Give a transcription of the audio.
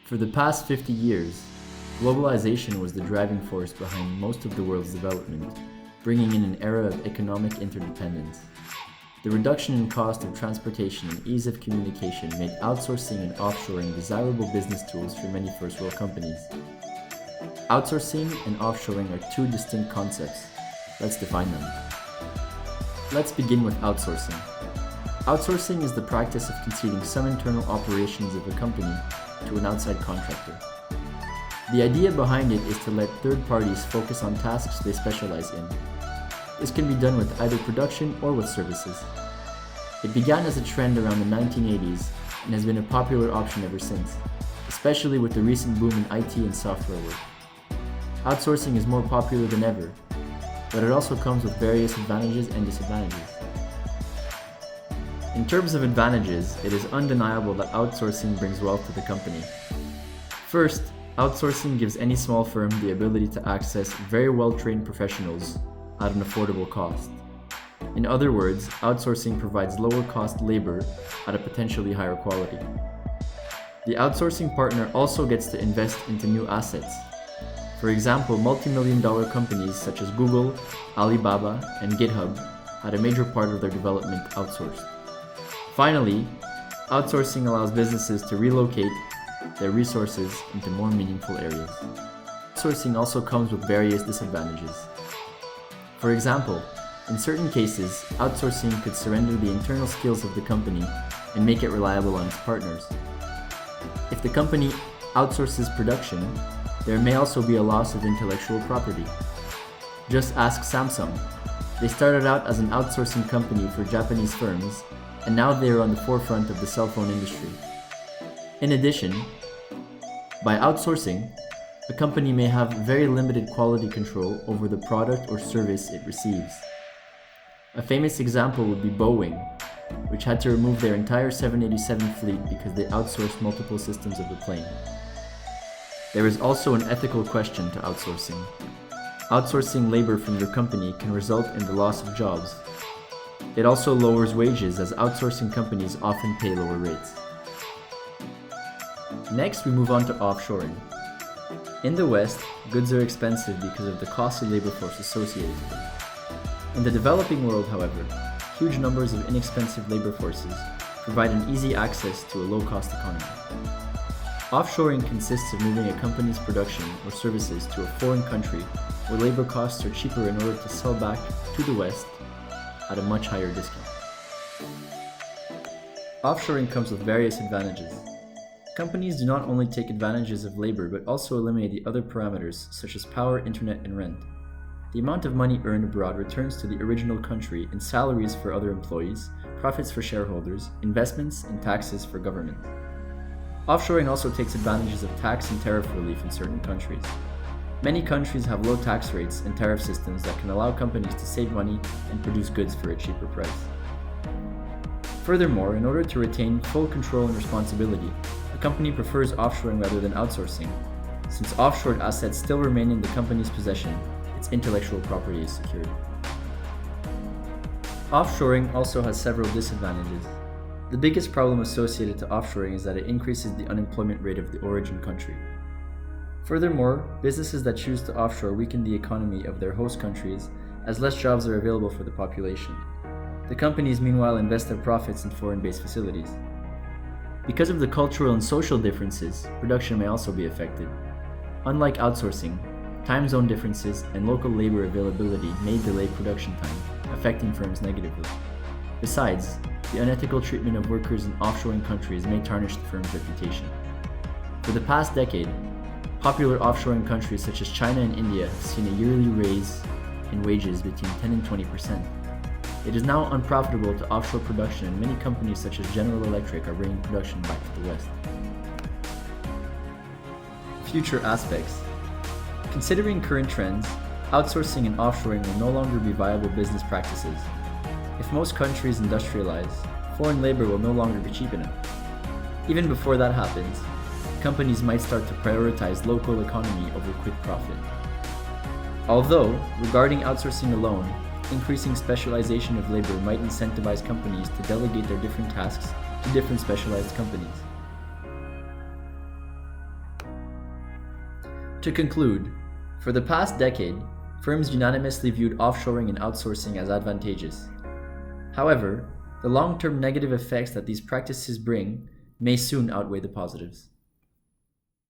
For the past 50 years, globalization was the driving force behind most of the world's development, bringing in an era of economic interdependence. The reduction in cost of transportation and ease of communication made outsourcing and offshoring desirable business tools for many first world companies. Outsourcing and offshoring are two distinct concepts. Let's define them. Let's begin with outsourcing. Outsourcing is the practice of conceding some internal operations of a company to an outside contractor. The idea behind it is to let third parties focus on tasks they specialize in. This can be done with either production or with services. It began as a trend around the 1980s and has been a popular option ever since, especially with the recent boom in IT and software work. Outsourcing is more popular than ever, but it also comes with various advantages and disadvantages. In terms of advantages, it is undeniable that outsourcing brings wealth to the company. First, outsourcing gives any small firm the ability to access very well-trained professionals at an affordable cost. In other words, outsourcing provides lower-cost labor at a potentially higher quality. The outsourcing partner also gets to invest into new assets. For example, multi-million-dollar companies such as Google, Alibaba, and GitHub had a major part of their development outsourced. Finally, outsourcing allows businesses to relocate their resources into more meaningful areas. Outsourcing also comes with various disadvantages. For example, in certain cases, outsourcing could surrender the internal skills of the company and make it reliable on its partners. If the company outsources production, there may also be a loss of intellectual property. Just ask Samsung. They started out as an outsourcing company for Japanese firms, and now they are on the forefront of the cell phone industry. In addition, by outsourcing, a company may have very limited quality control over the product or service it receives. A famous example would be Boeing, which had to remove their entire 787 fleet because they outsourced multiple systems of the plane. There is also an ethical question to outsourcing. Outsourcing labor from your company can result in the loss of jobs. It also lowers wages as outsourcing companies often pay lower rates. Next, we move on to offshoring. In the West, goods are expensive because of the costly labor force associated with them. In the developing world, however, huge numbers of inexpensive labor forces provide an easy access to a low-cost economy. Offshoring consists of moving a company's production or services to a foreign country where labor costs are cheaper in order to sell back to the West at a much higher discount. Offshoring comes with various advantages. Companies do not only take advantages of labor but also eliminate the other parameters such as power, internet, and rent. The amount of money earned abroad returns to the original country in salaries for other employees, profits for shareholders, investments, and taxes for government. Offshoring also takes advantages of tax and tariff relief in certain countries. Many countries have low tax rates and tariff systems that can allow companies to save money and produce goods for a cheaper price. Furthermore, in order to retain full control and responsibility, a company prefers offshoring rather than outsourcing. Since offshored assets still remain in the company's possession, its intellectual property is secured. Offshoring also has several disadvantages. The biggest problem associated to offshoring is that it increases the unemployment rate of the origin country. Furthermore, businesses that choose to offshore weaken the economy of their host countries as less jobs are available for the population. The companies meanwhile invest their profits in foreign-based facilities. Because of the cultural and social differences, production may also be affected. Unlike outsourcing, time zone differences and local labor availability may delay production time, affecting firms negatively. Besides, the unethical treatment of workers in offshoring countries may tarnish the firm's reputation. For the past decade, popular offshoring countries such as China and India have seen a yearly raise in wages between 10 and 20%. It is now unprofitable to offshore production, and many companies such as General Electric are bringing production back to the West. Future aspects. Considering current trends, outsourcing and offshoring will no longer be viable business practices. If most countries industrialize, foreign labor will no longer be cheap enough. Even before that happens, companies might start to prioritize local economy over quick profit. Although, regarding outsourcing alone, increasing specialization of labor might incentivize companies to delegate their different tasks to different specialized companies. To conclude, for the past decade, firms unanimously viewed offshoring and outsourcing as advantageous. However, the long-term negative effects that these practices bring may soon outweigh the positives.